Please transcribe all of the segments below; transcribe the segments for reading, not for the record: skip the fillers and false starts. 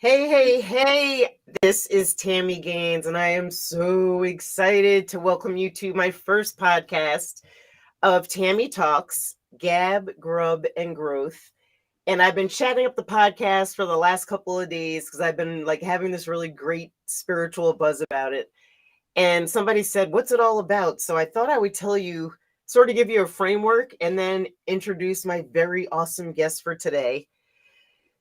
Hey, this is Tami Gaines, and I am so excited to welcome you to my first podcast of Tami Talks, Gab, Grub, and Growth. And I've been chatting up the podcast for the last couple of days because I've been like having this really great spiritual buzz about it. And somebody said, "What's it all about?" So I thought I would tell you, sort of give you a framework, and then introduce my very awesome guest for today.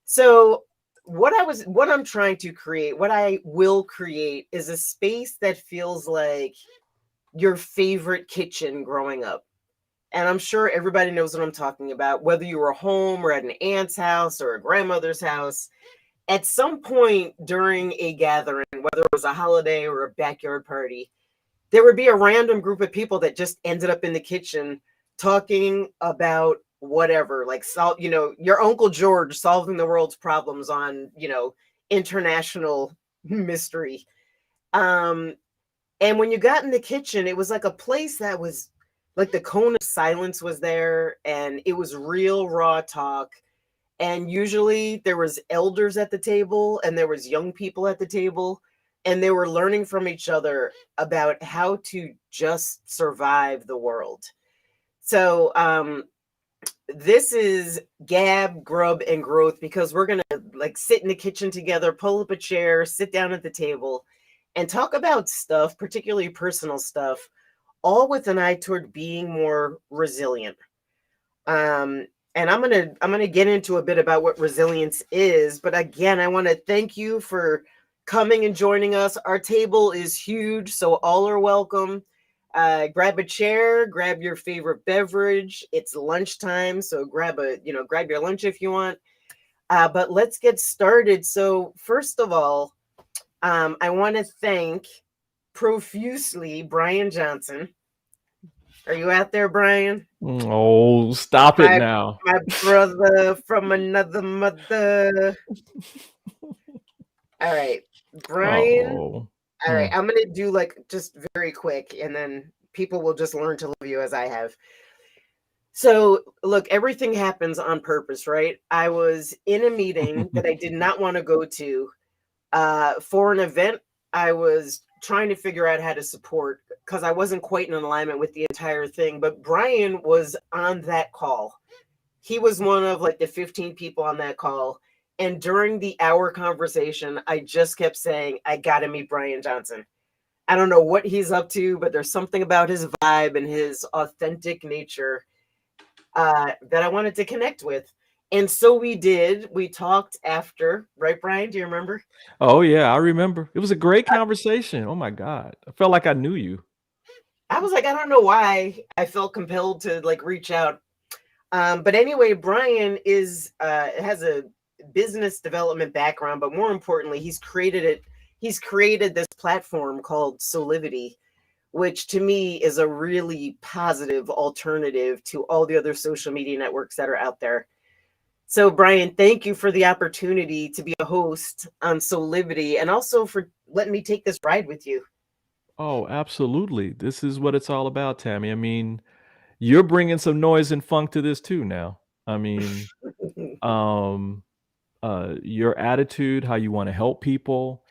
So what I'm trying to create, what I will create is a space that feels like your favorite kitchen growing up. And I'm sure everybody knows what I'm talking about, whether you were home or at an aunt's house or a grandmother's house. At some point during a gathering, whether it was a holiday or a backyard party, there would be a random group of people that just ended up in the kitchen talking about whatever, like your Uncle George solving the world's problems on, international mystery. Um, and when you got in the kitchen, it was like a place that was like the cone of silence was there, and it was real raw talk. And usually there was elders at the table and there was young people at the table, and they were learning from each other about how to just survive the world. So this is Gab, Grub, and Growth, because we're gonna like sit in the kitchen together, pull up a chair, sit down at the table, and talk about stuff, particularly personal stuff, all with an eye toward being more resilient. Um, and I'm gonna get into a bit about what resilience is, but again, I want to thank you for coming and joining us. Our table is huge, so all are welcome. Grab a chair, grab your favorite beverage. It's lunchtime, so grab your lunch if you want. But let's get started. So first of all, I want to thank profusely Brian Johnson. Are you out there, Brian? Oh, stop it My now. my brother from another mother. All right, Brian. Oh. All right, Mm. I'm gonna do like just very quick, and then people will just learn to love you as I have. So, look, everything happens on purpose, right? I was in a meeting that I did not want to go to for an event I was trying to figure out how to support because I wasn't quite in alignment with the entire thing. But Brian was on that call. He was one of like the 15 people on that call. And during the hour conversation, I just kept saying, I got to meet Brian Johnson. I don't know what he's up to, but there's something about his vibe and his authentic nature that I wanted to connect with. And so we did. We talked after, right, Brian? Do you remember? Oh yeah, I remember. It was a great conversation. Oh my God. I felt like I knew you. I was like, I don't know why I felt compelled to like reach out. But anyway, Brian is has a business development background, but more importantly, he's created it. He's created this platform called Solivity, which to me is a really positive alternative to all the other social media networks that are out there. So, Brian, thank you for the opportunity to be a host on Solivity, and also for letting me take this ride with you. Oh, absolutely. This is what it's all about, Tammy. I mean, you're bringing some noise and funk to this too now. I mean, um your attitude, how you want to help people,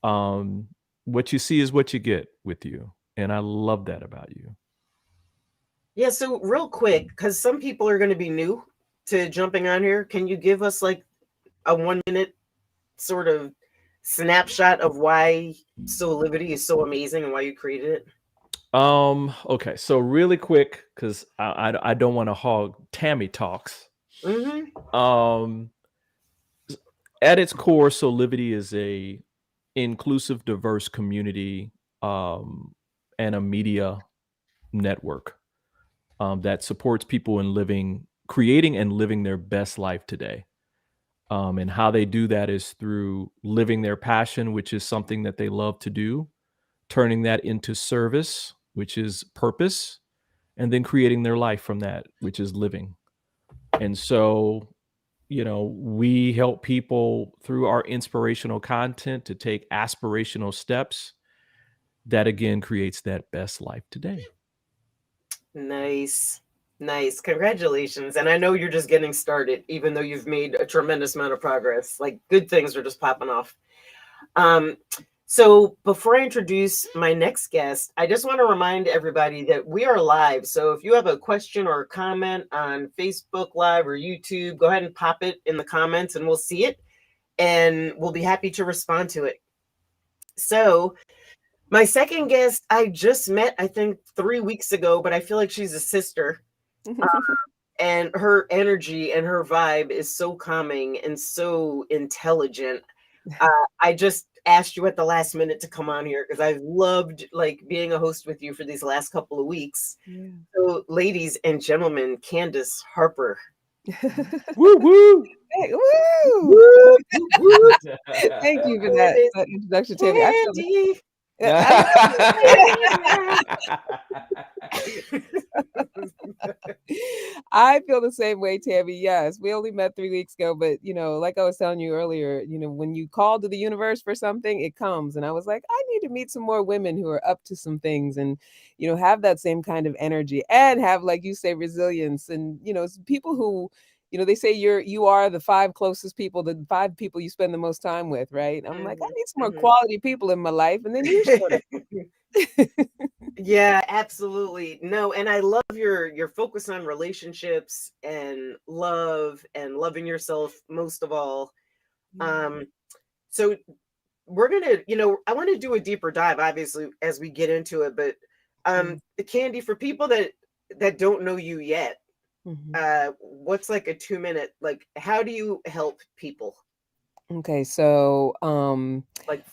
um what you see is what you get with you. And I love that about you. Yeah, so real quick, because some people are going to be new to jumping on here, can you give us like a 1 minute sort of snapshot of why Solivity is so amazing and why you created it? Okay, so really quick, because I don't want to hog Tammy talks. Mm-hmm. Um, at its core, Solivity is a inclusive, diverse community, and a media network that supports people in creating and living their best life today. And how they do that is through living their passion, which is something that they love to do, turning that into service, which is purpose, and then creating their life from that, which is living. And so, we help people through our inspirational content to take aspirational steps that again creates that best life today. Nice. Nice. Congratulations. And I know you're just getting started, even though you've made a tremendous amount of progress. Like good things are just popping off. Um, so before I introduce my next guest, I just want to remind everybody that we are live. So if you have a question or a comment on Facebook Live or YouTube, go ahead and pop it in the comments and we'll see it and we'll be happy to respond to it. So my second guest, I just met, I think 3 weeks ago, but I feel like she's a sister. And her energy and her vibe is so calming and so intelligent. I just asked you at the last minute to come on here because I've loved like being a host with you for these last couple of weeks. Yeah. So, ladies and gentlemen, Candice Harper. Woo woo. Hey, woo! Woo, woo, Thank you for that introduction, Tammy. Candy. I feel the same way, Tammy. Yes, we only met 3 weeks ago, but like I was telling you earlier, when you call to the universe for something, it comes. And I was like, I need to meet some more women who are up to some things and, have that same kind of energy and have, like you say, resilience and, people who, they say you are the 5 closest people, the 5 people you spend the most time with, right? I'm like, I need some more quality people in my life. And then you showed up. Yeah, absolutely. No, and I love your focus on relationships and love and loving yourself most of all. So we're gonna, I want to do a deeper dive, obviously, as we get into it. But Candy, for people that don't know you yet, what's like a 2-minute, like how do you help people? Okay, so like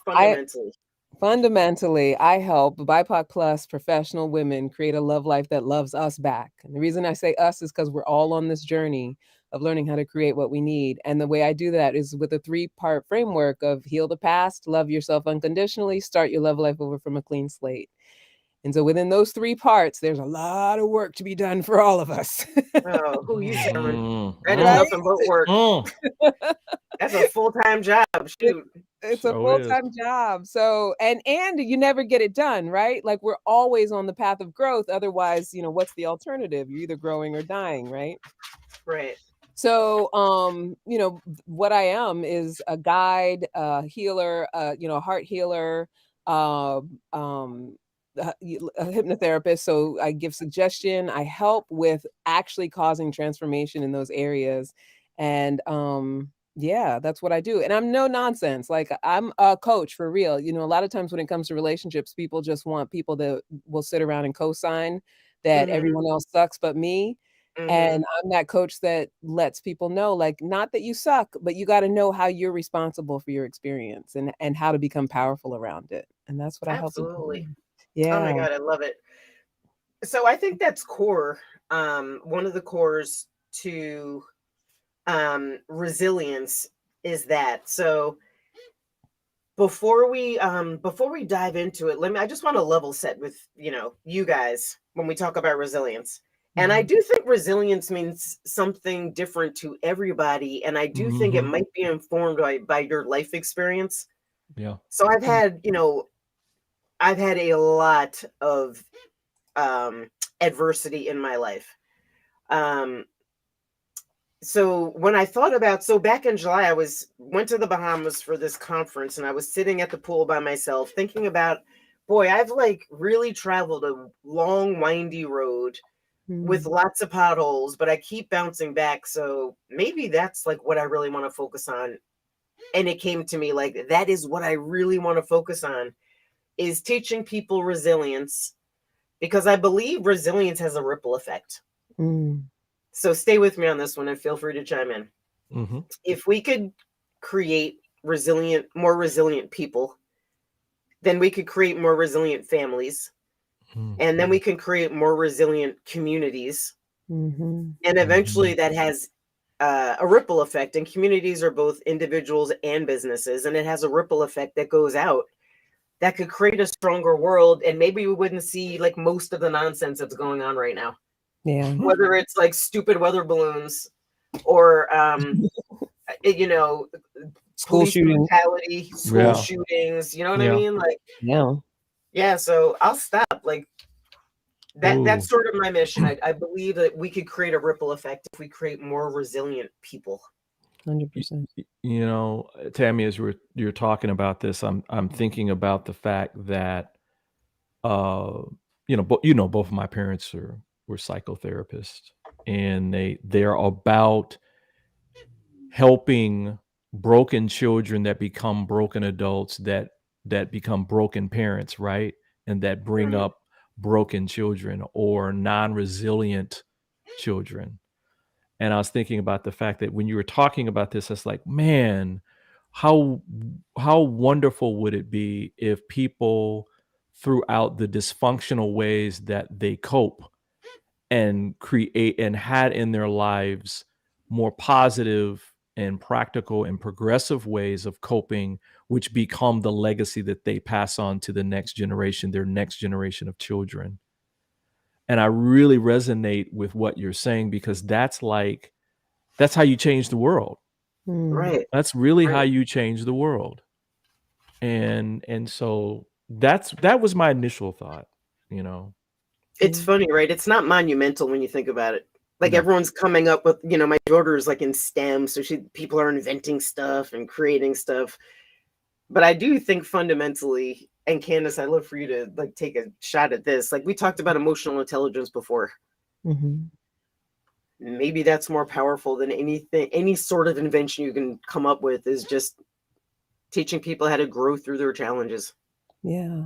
fundamentally. I help BIPOC plus professional women create a love life that loves us back. And the reason I say us is because we're all on this journey of learning how to create what we need. And the way I do that is with a 3-part framework of heal the past, love yourself unconditionally, start your love life over from a clean slate. And so within those 3 parts, there's a lot of work to be done for all of us. Oh, who you telling? That is nothing but work. That's a full-time job. Shoot. It's a full-time job. So, and you never get it done, right? Like we're always on the path of growth. Otherwise, what's the alternative? You're either growing or dying, right? Right. So, what I am is a guide, a healer, a heart healer, a hypnotherapist. So I give suggestion. I help with actually causing transformation in those areas. And, yeah, that's what I do. And I'm no nonsense. Like I'm a coach for real. A lot of times when it comes to relationships, people just want people that will sit around and co-sign that everyone else sucks but me. And I'm that coach that lets people know, like, not that you suck, but you got to know how you're responsible for your experience and how to become powerful around it. And that's what I help people do. Yeah. Oh my God, I love it. So I think that's core. One of the cores to resilience is that. So before we dive into it, I just want to level set with you guys when we talk about resilience. And I do think resilience means something different to everybody, and I do think it might be informed by your life experience. Yeah. So I've had a lot of adversity in my life. So when I thought about, back in July, I went to the Bahamas for this conference, and I was sitting at the pool by myself thinking about, boy, I've like really traveled a long, windy road with lots of potholes, but I keep bouncing back. So maybe that's like what I really want to focus on. And it came to me like, that is what I really want to focus on, is teaching people resilience, because I believe resilience has a ripple effect. So stay with me on this one and feel free to chime in. If we could create more resilient people, then we could create more resilient families. And then we can create more resilient communities. And eventually that has a ripple effect. And communities are both individuals and businesses. And it has a ripple effect that goes out that could create a stronger world. And maybe we wouldn't see like most of the nonsense that's going on right now. Yeah. Whether it's like stupid weather balloons or, school shootings, shootings, you know what I mean? Like, yeah. So I'll stop. Like, That's sort of my mission. I believe that we could create a ripple effect if we create more resilient people. 100%. You know, Tami, as you're talking about this, I'm thinking about the fact that both of my parents were psychotherapists, and they're about helping broken children that become broken adults that become broken parents, right? And that bring up broken children or non-resilient children. And I was thinking about the fact that when you were talking about this, it's like, man, how wonderful would it be if people throughout the dysfunctional ways that they cope and create and had in their lives more positive and practical and progressive ways of coping, which become the legacy that they pass on to the next generation, their next generation of children. And I really resonate with what you're saying, because that's how you change the world. Right. That's really how you change the world. And so that was my initial thought, you know. It's funny, right? It's not monumental when you think about it. Like, everyone's coming up with, my daughter is like in STEM, so people are inventing stuff and creating stuff. But I do think fundamentally, and Candice, I'd love for you to like take a shot at this. Like, we talked about emotional intelligence before. Mm-hmm. Maybe that's more powerful than anything, any sort of invention you can come up with, is just teaching people how to grow through their challenges. Yeah.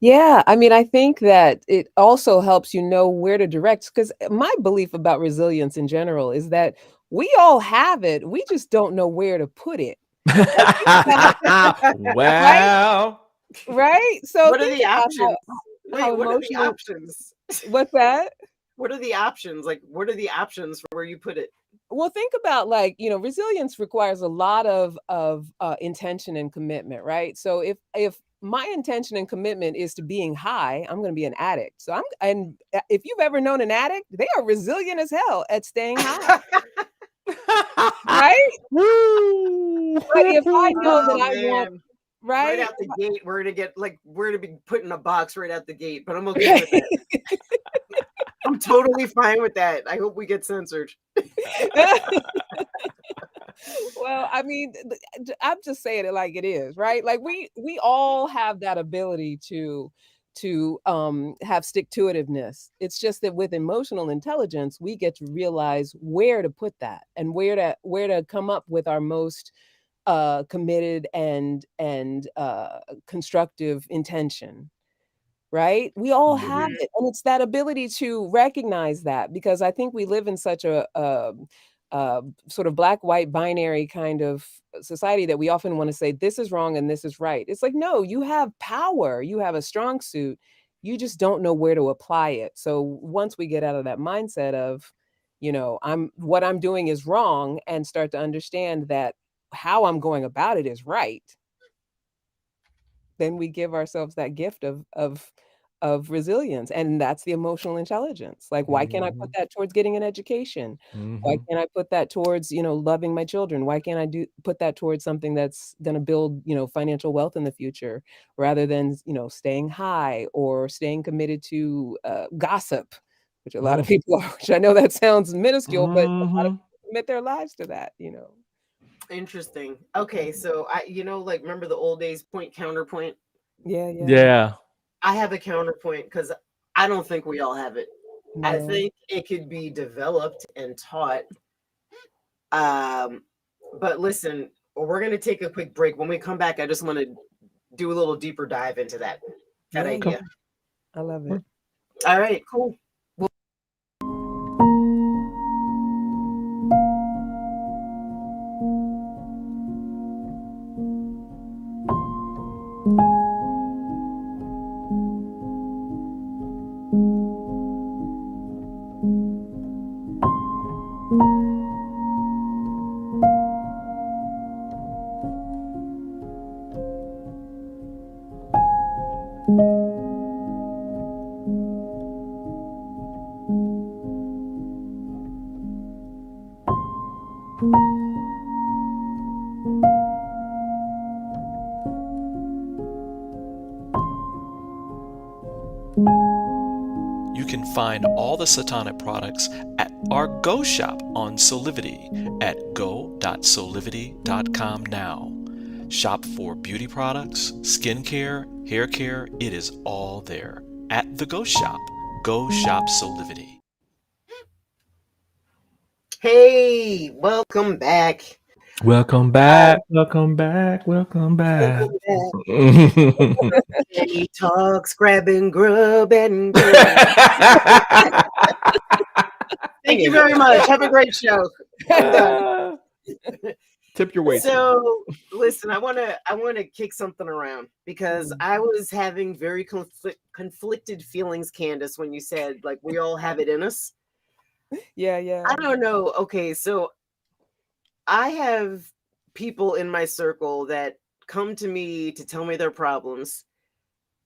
Yeah. I mean, I think that it also helps you know where to direct, because my belief about resilience in general is that we all have it. We just don't know where to put it. Wow. Right? So what are the options? how what are the emotional- options? What's that? What are the options? Like, what are the options for where you put it? Well, think about, like, resilience requires a lot of intention and commitment, right? So if my intention and commitment is to being high, I'm going to be an addict. So and if you've ever known an addict, they are resilient as hell at staying high. Right? Woo! But if I know that I want, right right? out the gate, we're to be put in a box right out the gate, but I'm okay with that. I'm totally fine with that. I hope we get censored. Well, I mean, I'm just saying it like it is, right? Like we all have that ability to have stick-to-itiveness. It's just that with emotional intelligence, we get to realize where to put that and where to come up with our most committed and constructive intention. Right? We all have it. And it's that ability to recognize that, because I think we live in such a sort of black-white binary kind of society that we often want to say this is wrong and this is right. It's like, no, you have power. You have a strong suit. You just don't know where to apply it. So once we get out of that mindset of, what I'm doing is wrong, and start to understand that how I'm going about it is right, then we give ourselves that gift of resilience. And that's the emotional intelligence. Like, why can't I put that towards getting an education? Why can't I put that towards, loving my children? Why can't I put that towards something that's going to build, financial wealth in the future, rather than, staying high or staying committed to gossip, which a lot of people are, which I know that sounds minuscule, but a lot of people commit their lives to that, Interesting. Okay, so I, like, remember the old days, point counterpoint? Yeah. I have a counterpoint because I don't think we all have it. No. I think it could be developed and taught. But listen, we're going to take a quick break. When we come back, I just want to do a little deeper dive into that idea. I love it. All right, cool. You can find all the Satonic products at our Go shop on Solivity at go.solivity.com now. Shop for beauty products, skincare, hair care. It is all there at the Go shop. Go shop Solivity. Hey, welcome back. Welcome back. Welcome back. Welcome back. He talks, grabbing, grub, and grub. Thank you very much. Have a great show. I'm done. Tip your weight. So, listen, I want to kick something around because I was having very conflicted feelings, Candice, when you said like we all have it in us. Yeah. I don't know. Okay, so I have people in my circle that come to me to tell me their problems.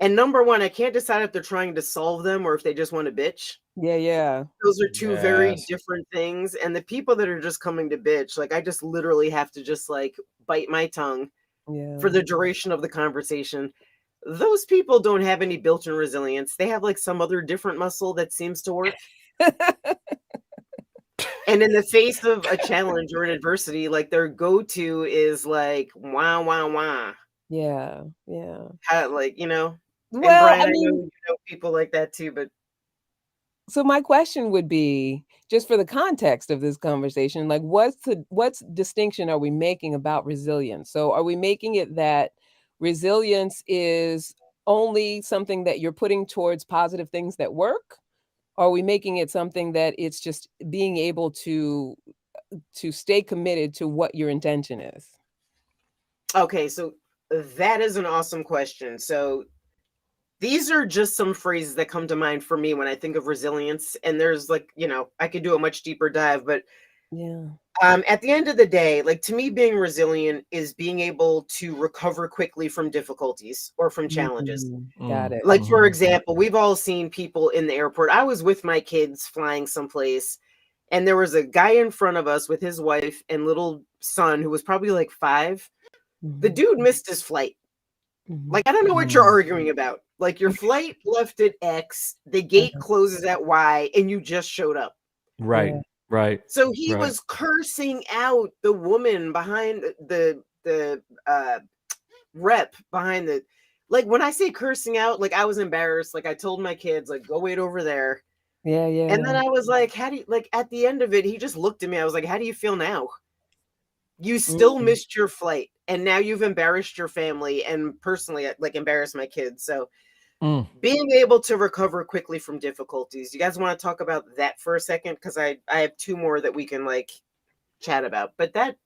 And number one, I can't decide if they're trying to solve them or if they just want to bitch. Yeah. Those are two very different things. And the people that are just coming to bitch, like I just literally have to just like bite my tongue for the duration of the conversation. Those people don't have any built-in resilience. They have like some other different muscle that seems to work. And in the face of a challenge or an adversity, like their go-to is like, wah, wah, wah. Yeah. How, like, you know, Well, and Brian, I mean, know you know people like that too, but. So my question would be, just for the context of this conversation, like what's distinction are we making about resilience? So are we making it that resilience is only something that you're putting towards positive things that work? Are we making it something that it's just being able to stay committed to what your intention is? Okay, so that is an awesome question. So these are just some phrases that come to mind for me when I think of resilience. And there's like, you know, I could do a much deeper dive, but at the end of the day, like to me, being resilient is being able to recover quickly from difficulties or from challenges. Got it. Like, for example, we've all seen people in the airport. I was with my kids flying someplace, and there was a guy in front of us with his wife and little son who was probably like 5. The dude missed his flight. Like, I don't know what you're arguing about. Like, your flight left at X, the gate closes at Y, and you just showed up. Right. So he was cursing out the woman behind the rep behind the, like when I say cursing out, like I was embarrassed. Like I told my kids, like, go wait over there. Yeah. And then I was like, how do you, like at the end of it, he just looked at me. I was like, how do you feel now? You still missed your flight and now you've embarrassed your family and personally like embarrassed my kids. So being able to recover quickly from difficulties. You guys want to talk about that for a second? Because I have 2 more that we can like chat about. But that,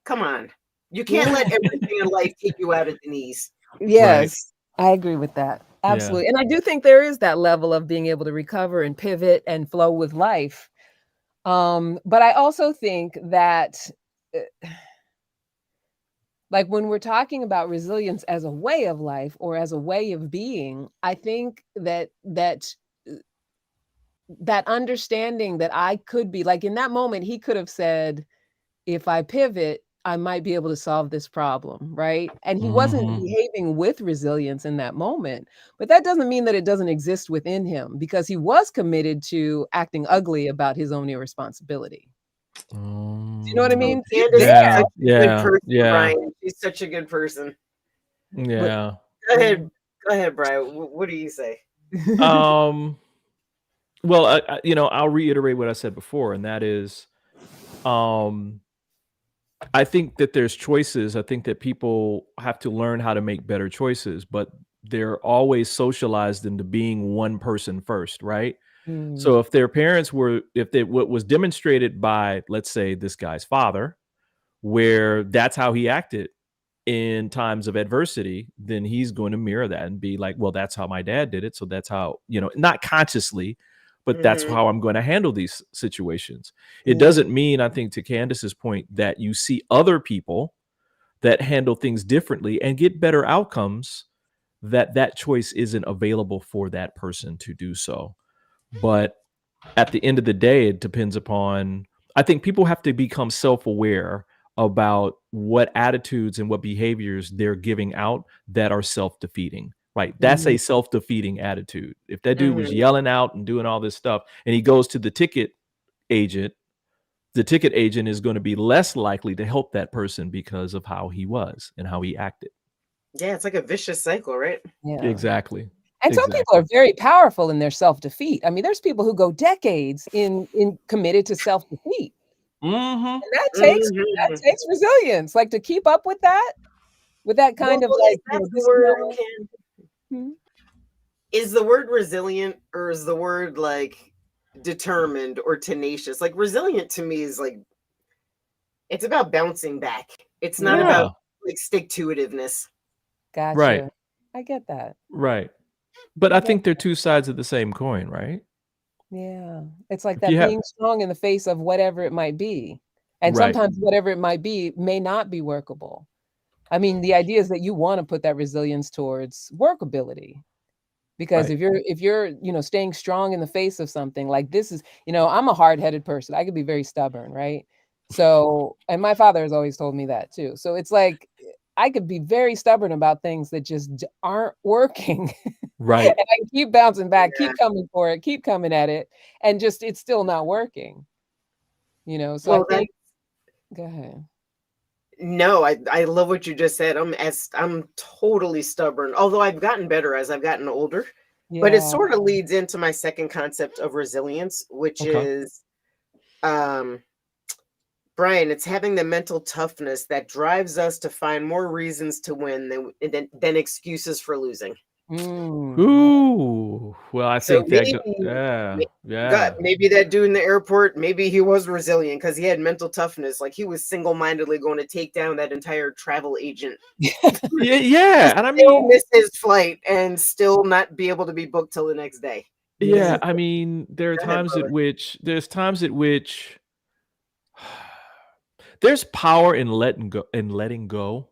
come on. You can't let everything in life take you out at the knees. Yes, I agree with that. Absolutely. And I do think there is that level of being able to recover and pivot and flow with life. But I also think that like when we're talking about resilience as a way of life or as a way of being, I think that understanding that I could be like in that moment, he could have said, if I pivot, I might be able to solve this problem, right? And he wasn't behaving with resilience in that moment, but that doesn't mean that it doesn't exist within him because he was committed to acting ugly about his own irresponsibility. Do you know what I mean? Yeah. Brian. She's such a good person. Yeah. Go ahead, Brian. What do you say? Well, I'll reiterate what I said before, and that is, I think that there's choices. I think that people have to learn how to make better choices, but they're always socialized into being one person first, right? So if their parents were, what was demonstrated by, let's say, this guy's father, where that's how he acted in times of adversity, then he's going to mirror that and be like, well, that's how my dad did it. So that's how, not consciously, but that's how I'm going to handle these situations. It doesn't mean, I think, to Candice's point, that you see other people that handle things differently and get better outcomes, that choice isn't available for that person to do so. But at the end of the day, it depends upon, I think people have to become self-aware about what attitudes and what behaviors they're giving out that are self-defeating. right? That's a self-defeating attitude. If that dude was Mhm. yelling out and doing all this stuff and he goes to the ticket agent is going to be less likely to help that person because of how he was and how he acted. Yeah, it's like a vicious cycle, right? Yeah. Exactly. And some people are very powerful in their self-defeat. I mean, there's people who go decades in committed to self-defeat. Mm-hmm. And that takes resilience, like to keep up with that kind of like, is the word resilient, or is the word like determined or tenacious? Like resilient to me is like, it's about bouncing back. It's not about like stick-to-itiveness. Gotcha. Right. I get that. Right. But I think they're two sides of the same coin, right? Yeah. It's like that being strong in the face of whatever it might be. And sometimes whatever it might be may not be workable. I mean, the idea is that you want to put that resilience towards workability. Because if you're, staying strong in the face of something like this is, I'm a hard-headed person. I could be very stubborn, right? So, and my father has always told me that too. So it's like, I could be very stubborn about things that just aren't working. Right. And I keep bouncing back, keep coming for it, keep coming at it. And just, it's still not working. So well, I think, go ahead. No, I love what you just said. I'm totally stubborn, although I've gotten better as I've gotten older. Yeah. But it sort of leads into my second concept of resilience, which is, Brian, it's having the mental toughness that drives us to find more reasons to win than excuses for losing. Ooh, well, I think maybe that dude in the airport, maybe he was resilient because he had mental toughness. Like he was single-mindedly going to take down that entire travel agent. Yeah, and I mean, miss his flight and still not be able to be booked till the next day. Yeah, I mean, there's times at which there's power in letting go.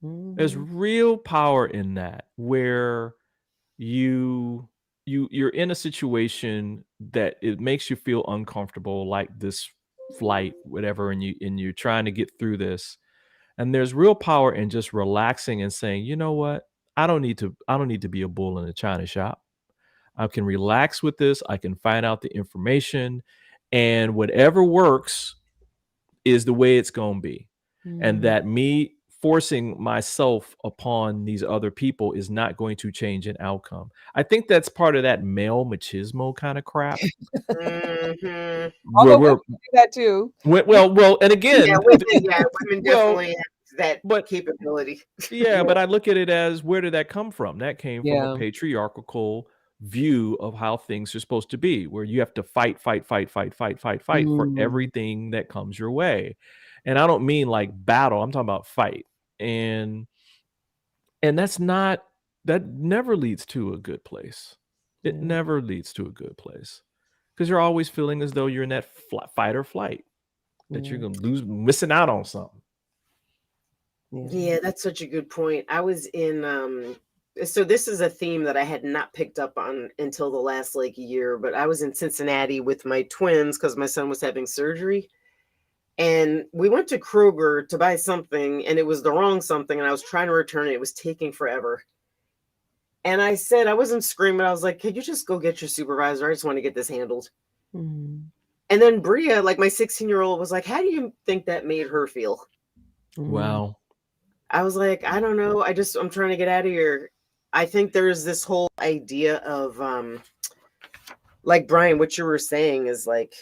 There's real power in that, where you're in a situation that it makes you feel uncomfortable, like this flight, whatever, and you're trying to get through this. And there's real power in just relaxing and saying, you know what? I don't need to be a bull in a china shop. I can relax with this. I can find out the information, and whatever works is the way it's going to be. And that me forcing myself upon these other people is not going to change an outcome. I think that's part of that male machismo kind of crap. Although women do that too. Well, and again, women definitely have that capability. Yeah, but I look at it as, where did that come from? That came from a patriarchal view of how things are supposed to be, where you have to fight for everything that comes your way. And I don't mean like battle, I'm talking about fight. And that never leads to a good place. It never leads to a good place, because you're always feeling as though you're in that fight or flight, that you're going to missing out on something. Yeah, that's such a good point. I was in so this is a theme that I had not picked up on until the last year, but I was in Cincinnati with my twins because my son was having surgery. And we went to Kroger to buy something, and it was the wrong something, and I was trying to return it. It was taking forever. And I said, I wasn't screaming. I was like, could you just go get your supervisor? I just want to get this handled. And then Bria, like my 16-year-old, was like, how do you think that made her feel? Wow. I was like, I don't know. I'm trying to get out of here. I think there's this whole idea of, like Brian, what you were saying is like,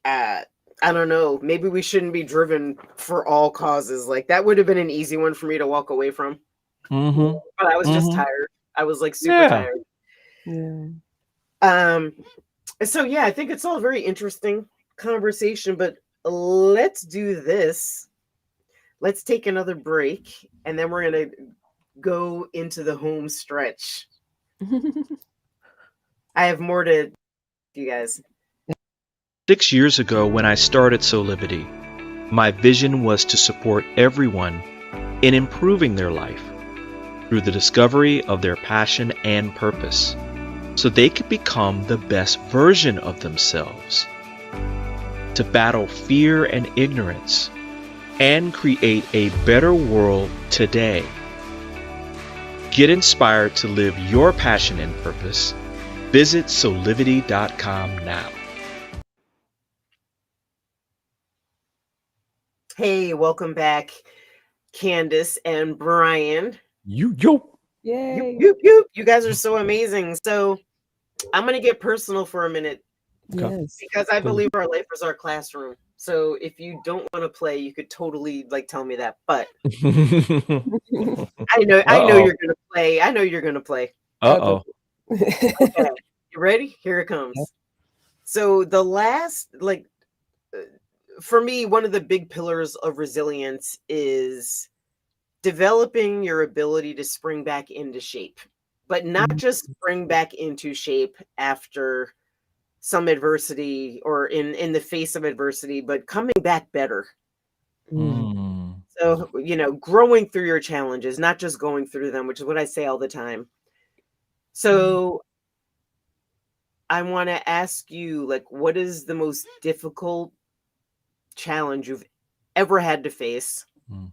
I don't know, maybe we shouldn't be driven for all causes. Like that would have been an easy one for me to walk away from. But I was just tired. I was like super tired. So yeah, I think it's all a very interesting conversation, but let's do this. Let's take another break, and then we're going to go into the home stretch. I have more to you guys. 6 years ago, when I started Solivity, my vision was to support everyone in improving their life through the discovery of their passion and purpose, so they could become the best version of themselves, to battle fear and ignorance, and create a better world today. Get inspired to live your passion and purpose. Visit Solivity.com now. Hey, welcome back, Candice and Brian. Yo. Yay. You guys are so amazing. So I'm going to get personal for a minute. Yes. Because I believe our life is our classroom. So if you don't want to play, you could totally tell me that. But I know you're going to play. I know you're going to play. Uh-oh. Okay. You ready? Here it comes. Yep. So the last, for me, one of the big pillars of resilience is developing your ability to spring back into shape, but not just spring back into shape after some adversity or in the face of adversity, but coming back better. So, growing through your challenges, not just going through them, which is what I say all the time. So I want to ask you, what is the most difficult challenge you've ever had to face,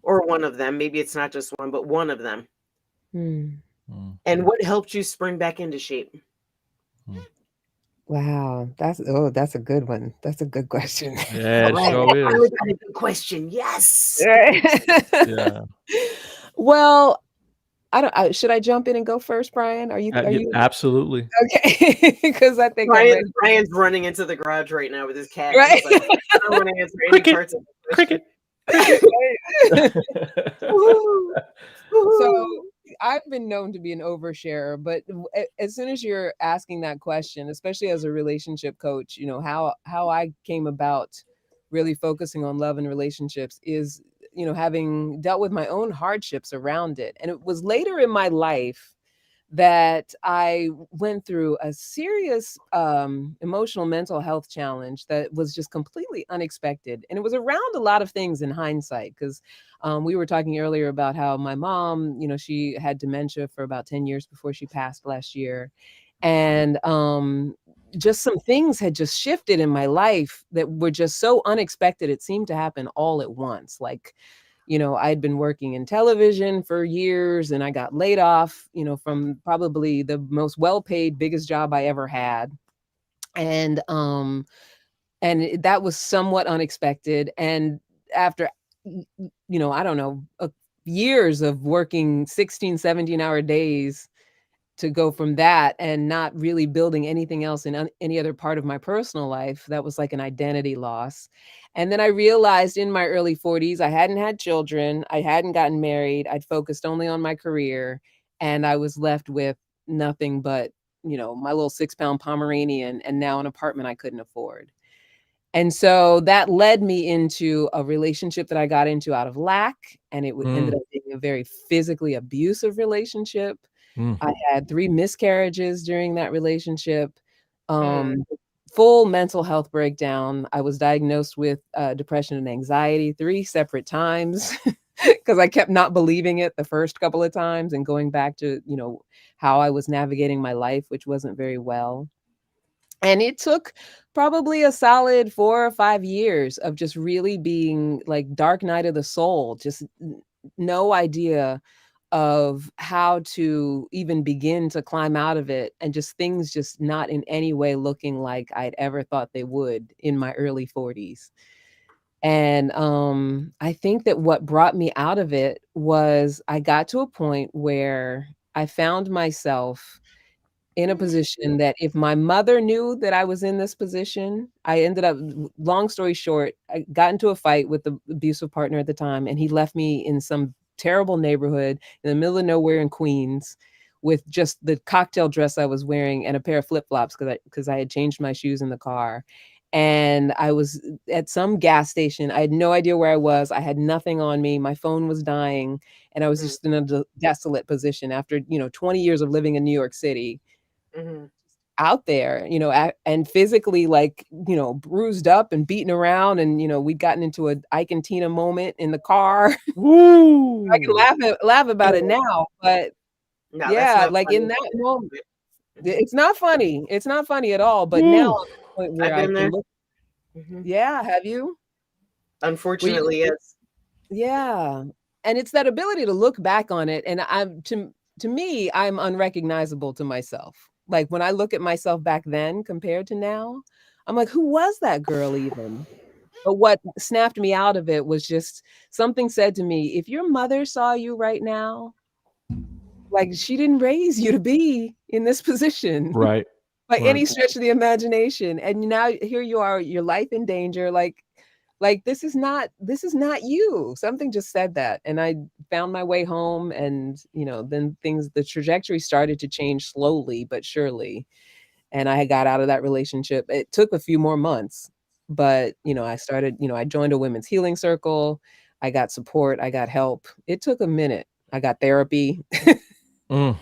or one of them? Maybe it's not just one, but one of them. And what helped you spring back into shape? Wow, that's a good one. That's a good question. Yeah, it sure is. Really got a good question. Yes. Yeah. Well, should I jump in and go first, Brian? Are you absolutely okay? Because I think Brian's running into the garage right now with his cat. Right. I don't want to answer any parts of the question. So I've been known to be an oversharer, but as soon as you're asking that question, especially as a relationship coach, how I came about really focusing on love and relationships is, having dealt with my own hardships around it. And it was later in my life that I went through a serious emotional mental health challenge that was just completely unexpected. And it was around a lot of things in hindsight, because we were talking earlier about how my mom, she had dementia for about 10 years before she passed last year. And just some things had just shifted in my life that were just so unexpected. It seemed to happen all at once. I'd been working in television for years and I got laid off, from probably the most well-paid, biggest job I ever had. And that was somewhat unexpected. And after, I don't know, years of working 16, 17-hour days, to go from that and not really building anything else in any other part of my personal life, that was like an identity loss. And then I realized in my early 40s, I hadn't had children. I hadn't gotten married. I'd focused only on my career. And I was left with nothing but, my little 6-pound Pomeranian and now an apartment I couldn't afford. And so that led me into a relationship that I got into out of lack. And it ended up being a very physically abusive relationship. I had 3 miscarriages during that relationship, full mental health breakdown. I was diagnosed with depression and anxiety 3 separate times because I kept not believing it the first couple of times and going back to, how I was navigating my life, which wasn't very well. And it took probably a solid 4 or 5 years of just really being like dark night of the soul, just no idea of how to even begin to climb out of it, and just things just not in any way looking like I'd ever thought they would in my early 40s. And I think that what brought me out of it was I got to a point where I found myself in a position that if my mother knew that I was in this position, I ended up, long story short, I got into a fight with the abusive partner at the time, and he left me in some terrible neighborhood in the middle of nowhere in Queens with just the cocktail dress I was wearing and a pair of flip-flops because I had changed my shoes in the car. And I was at some gas station. I had no idea where I was. I had nothing on me. My phone was dying. And I was just in a desolate position after, 20 years of living in New York City. Out there, and physically bruised up and beaten around. And, we'd gotten into a Ike and Tina moment in the car. Woo! I can laugh about it now, but No, yeah, in that moment, it's not funny. It's not funny at all. But now I'm at the point where I can look. Yeah, have you? Unfortunately, yes. Yeah. And it's that ability to look back on it. And to me, I'm unrecognizable to myself. Like when I look at myself back then compared to now, I'm like, who was that girl even? But what snapped me out of it was just something said to me, if your mother saw you right now, like she didn't raise you to be in this position. Right. By Right. any stretch of the imagination. And now here you are, your life in danger. Like this is not you. Something just said that. And I found my way home, and then the trajectory started to change slowly but surely. And I got out of that relationship. It took a few more months, but I started, I joined a women's healing circle. I got support, I got help. It took a minute. I got therapy. Mm.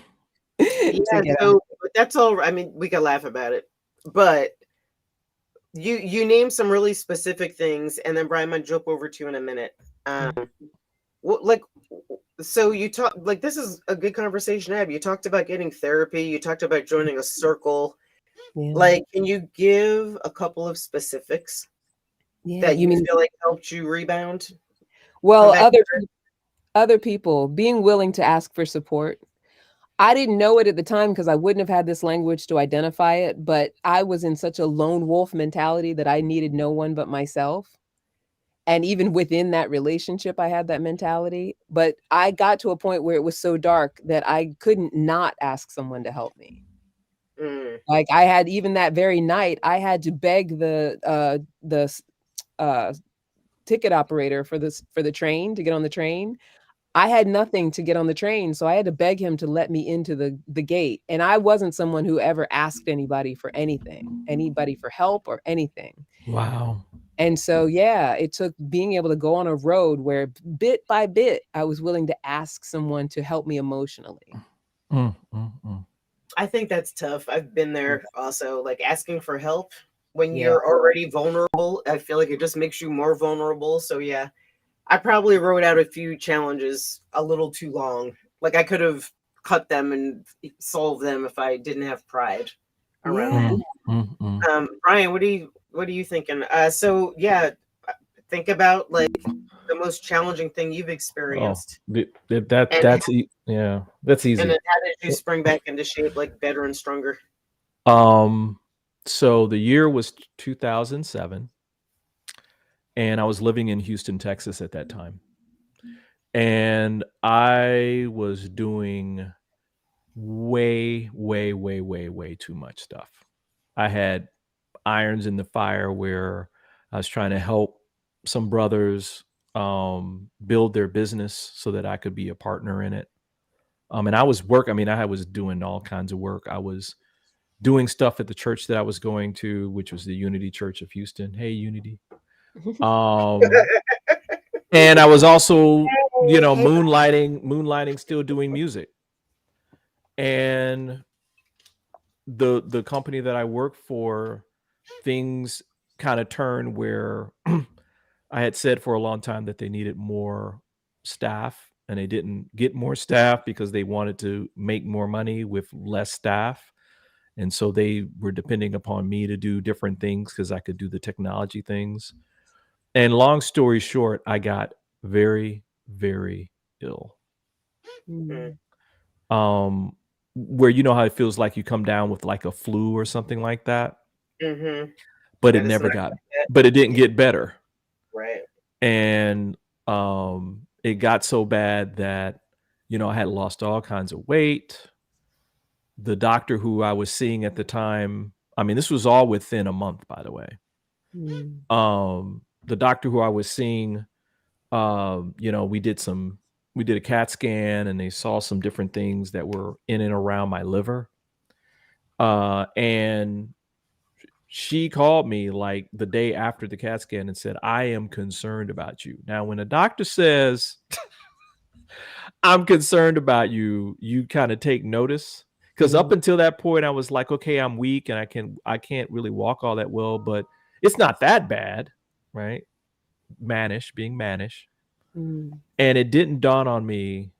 Yeah, so but that's all. I mean, we can laugh about it, but you name some really specific things, and then Brian, I'm gonna jump over to you in a minute. So you talk like this is a good conversation to have. You talked about getting therapy. You talked about joining a circle. Yeah. Like, can you give a couple of specifics that you feel like helped you rebound? Well, other people being willing to ask for support. I didn't know it at the time because I wouldn't have had this language to identify it, but I was in such a lone wolf mentality that I needed no one but myself. And even within that relationship, I had that mentality. But I got to a point where it was so dark that I couldn't not ask someone to help me. Like I had, even that very night, I had to beg the ticket operator for the train to get on the train. I had nothing to get on the train, so I had to beg him to let me into the gate. And I wasn't someone who ever asked anybody for anything, anybody for help or anything. Wow. And so, yeah, it took being able to go on a road where bit by bit, I was willing to ask someone to help me emotionally. I think that's tough. I've been there also, like asking for help when you're already vulnerable. I feel like it just makes you more vulnerable. So yeah, I probably wrote out a few challenges a little too long. Like I could have cut them and solved them if I didn't have pride around it. Brian, what are you thinking? So yeah, think about like the most challenging thing you've experienced. That's easy. And then how did you spring back into shape, like better and stronger? So the year was 2007, and I was living in Houston, Texas at that time. And I was doing way too much stuff. I had irons in the fire where I was trying to help some brothers build their business so that I could be a partner in it. And I was I was doing all kinds of work. I was doing stuff at the church that I was going to, which was the Unity Church of Houston. Hey, Unity. And I was also, moonlighting, still doing music. And the company that I worked for, things kind of turned where I had said for a long time that they needed more staff, and they didn't get more staff because they wanted to make more money with less staff. And so they were depending upon me to do different things because I could do the technology things. And long story short, I got very, very ill. Where you know how it feels like you come down with like a flu or something like that. But it never got, but it didn't get better. Right. And it got so bad that, I had lost all kinds of weight. The doctor who I was seeing at the time, this was all within a month, by the way. The doctor who I was seeing, we did a CAT scan, and they saw some different things that were in and around my liver. And she called me like the day after the CAT scan and said, I am concerned about you. Now, when a doctor says, I'm concerned about you, you kind of take notice. Because up until that point, I was like, okay, I'm weak and I can't really walk all that well, but it's not that bad, right? Being mannish. And it didn't dawn on me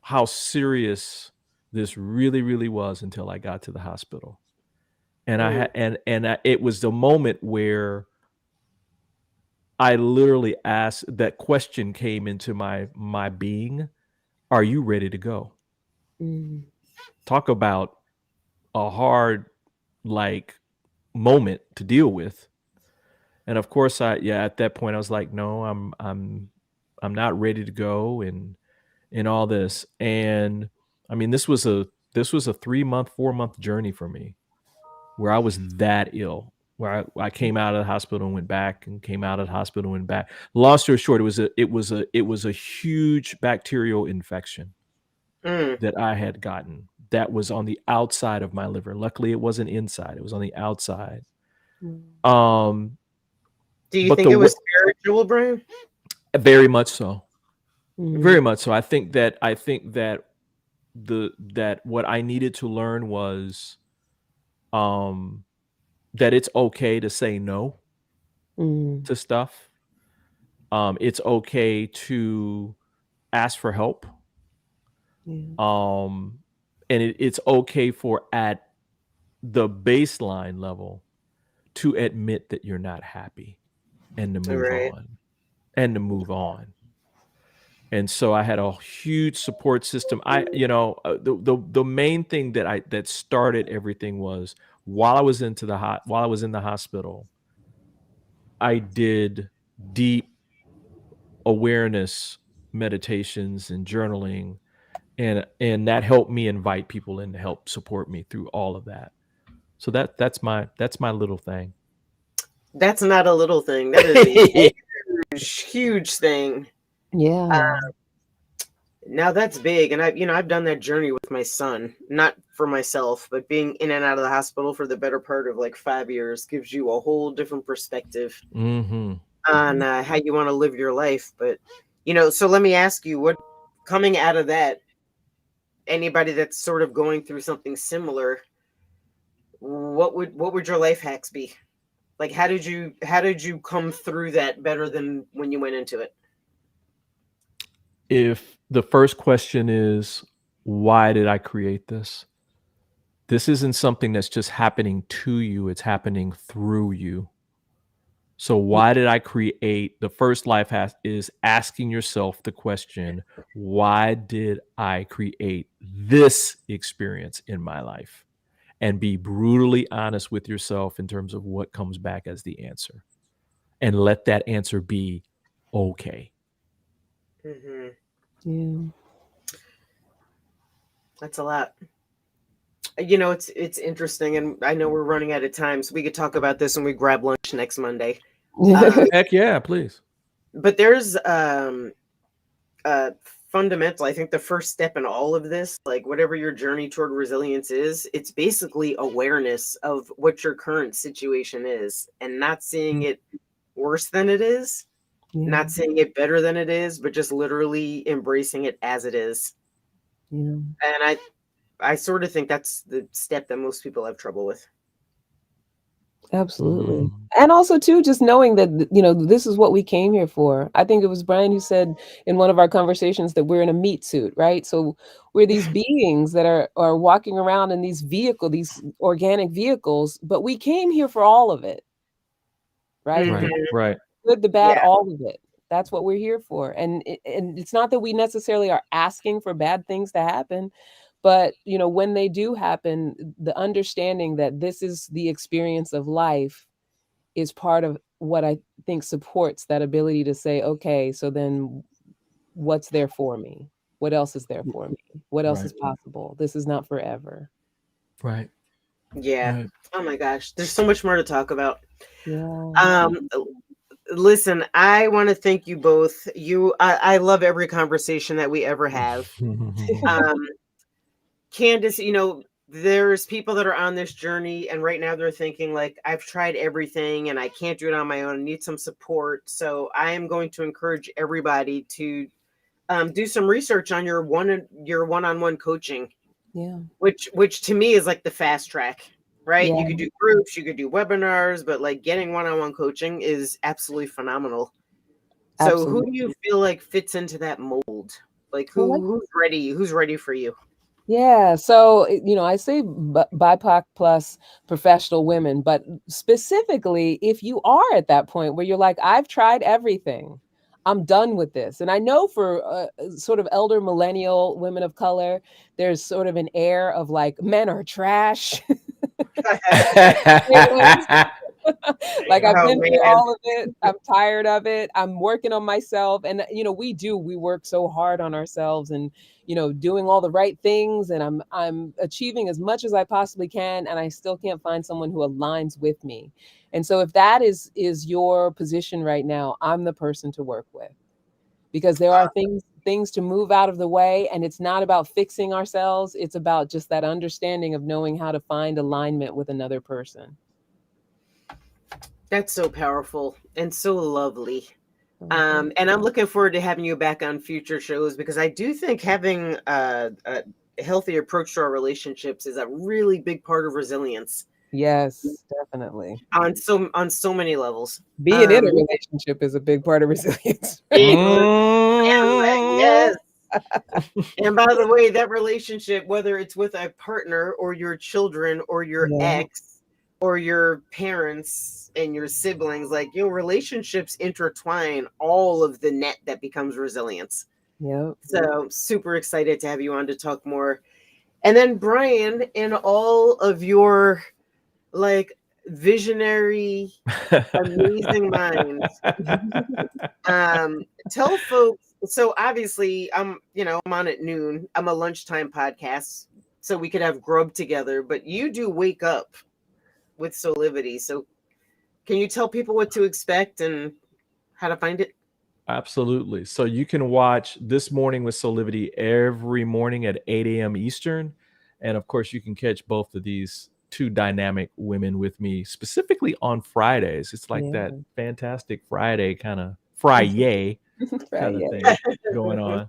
how serious this really, really was until I got to the hospital. And it was the moment where I literally asked, that question came into my being, are you ready to go? Talk about a hard moment to deal with. And of course, at that point I was like, no, I'm not ready to go and all this. And I mean, this was a 4-month journey for me, where I was that ill, where I came out of the hospital and went back, and came out of the hospital and went back. Long story short, it was a huge bacterial infection that I had gotten that was on the outside of my liver. Luckily, it wasn't inside; it was on the outside. Do you think it was spiritual, Brian? Very much so. Very much so. I think that what I needed to learn was that it's okay to say no to stuff. It's okay to ask for help. And it's okay for, at the baseline level, to admit that you're not happy and to move on. And so I had a huge support system. The main thing that started everything was, while I was in the hospital, I did deep awareness meditations and journaling, and that helped me invite people in to help support me through all of that. So that's my little thing. That's not a little thing. That is a huge thing. Yeah. Now that's big. And I've done that journey with my son, not for myself, but being in and out of the hospital for the better part of 5 years gives you a whole different perspective on how you want to live your life. But, so let me ask you, what, coming out of that, anybody that's sort of going through something similar, what would your life hacks be? How did you come through that better than when you went into it? If the first question is, why did I create this? This isn't something that's just happening to you. It's happening through you. So why did I create? The first life hack is asking yourself the question, why did I create this experience in my life? And be brutally honest with yourself in terms of what comes back as the answer. And let that answer be okay. Yeah. That's a lot. It's interesting, and I know we're running out of time, so we could talk about this when we grab lunch next Monday. Heck yeah, please. But there's fundamental, I think the first step in all of this, whatever your journey toward resilience is, it's basically awareness of what your current situation is, and not seeing it worse than it is, not seeing it better than it is, but just literally embracing it as it is. And I sort of think that's the step that most people have trouble with. Absolutely. And also too, just knowing that, this is what we came here for. I think it was Brian who said in one of our conversations that we're in a meat suit, right? So we're these beings that are walking around in these organic vehicles, but we came here for all of it. Right? Right. Good, the bad, all of it. That's what we're here for. And it's not that we necessarily are asking for bad things to happen, but, when they do happen, the understanding that this is the experience of life is part of what I think supports that ability to say, okay, so then what's there for me? What else is there for me? What else is possible? This is not forever. Right. Yeah. Right. Oh my gosh. There's so much more to talk about. Yeah. Listen, I want to thank you both. I love every conversation that we ever have. Candice, there's people that are on this journey, and right now they're thinking I've tried everything and I can't do it on my own. I need some support. So I am going to encourage everybody to do some research on your one-on-one coaching. Yeah. Which to me is the fast track, right? Yeah. You could do groups, you could do webinars, but getting one-on-one coaching is absolutely phenomenal. So who do you feel fits into that mold? Who's ready? Who's ready for you? Yeah. So, I say BIPOC plus professional women, but specifically if you are at that point where you're I've tried everything, I'm done with this. And I know for sort of elder millennial women of color, there's sort of an air of like, men are trash. Like, I've Oh, been through man. all of it. I'm tired of it. I'm working on myself. And, we work so hard on ourselves and, doing all the right things. And I'm achieving as much as I possibly can. And I still can't find someone who aligns with me. And so if that is your position right now, I'm the person to work with, because there are things to move out of the way. And it's not about fixing ourselves. It's about just that understanding of knowing how to find alignment with another person. That's so powerful and so lovely. And I'm looking forward to having you back on future shows, because I do think having a healthy approach to our relationships is a really big part of resilience. Yes, definitely. On so many levels. Being in a relationship is a big part of resilience. Yes. And by the way, that relationship, whether it's with a partner or your children or your ex or your parents and your siblings, like, relationships intertwine all of the net that becomes resilience. Yep. So super excited to have you on to talk more. And then Brian, in all of your like visionary, amazing mind, tell folks. So obviously, I'm on at noon. I'm a lunchtime podcast, so we could have Grub together. But you do wake up with Solivity. So can you tell people what to expect and how to find it? Absolutely. So you can watch This Morning with Solivity every morning at 8 a.m. Eastern. And of course, you can catch both of these two dynamic women with me specifically on Fridays. It's like that fantastic Friday kind of Friday kind of thing going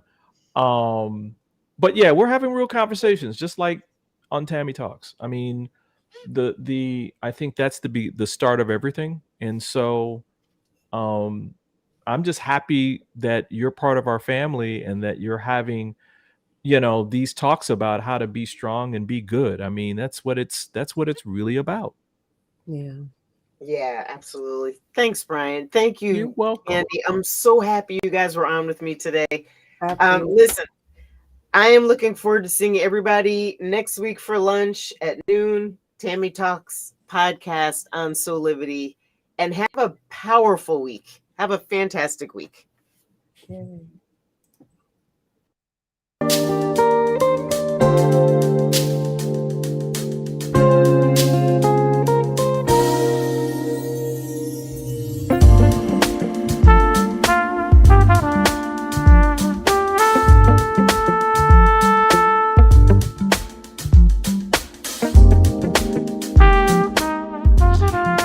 on. But yeah, we're having real conversations, just like on Tami Talks. I mean, I think that's the start of everything. And so I'm just happy that you're part of our family and that you're having these talks about how to be strong and be good. I mean, that's what it's really about. Yeah, absolutely. Thanks, Brian. Thank you. You're welcome. Andy, I'm so happy you guys were on with me today. Listen, I am looking forward to seeing everybody next week for lunch at noon. Tami Talks podcast on Solivity, and have a powerful week. Have a fantastic week.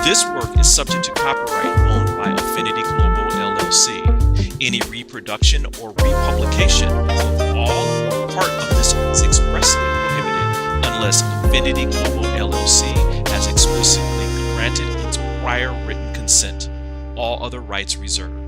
This work is subject to copyright owned by Affinity Global LLC. Any reproduction or republication of all or part of this is expressly prohibited unless Affinity Global LLC has explicitly granted its prior written consent. All other rights reserved.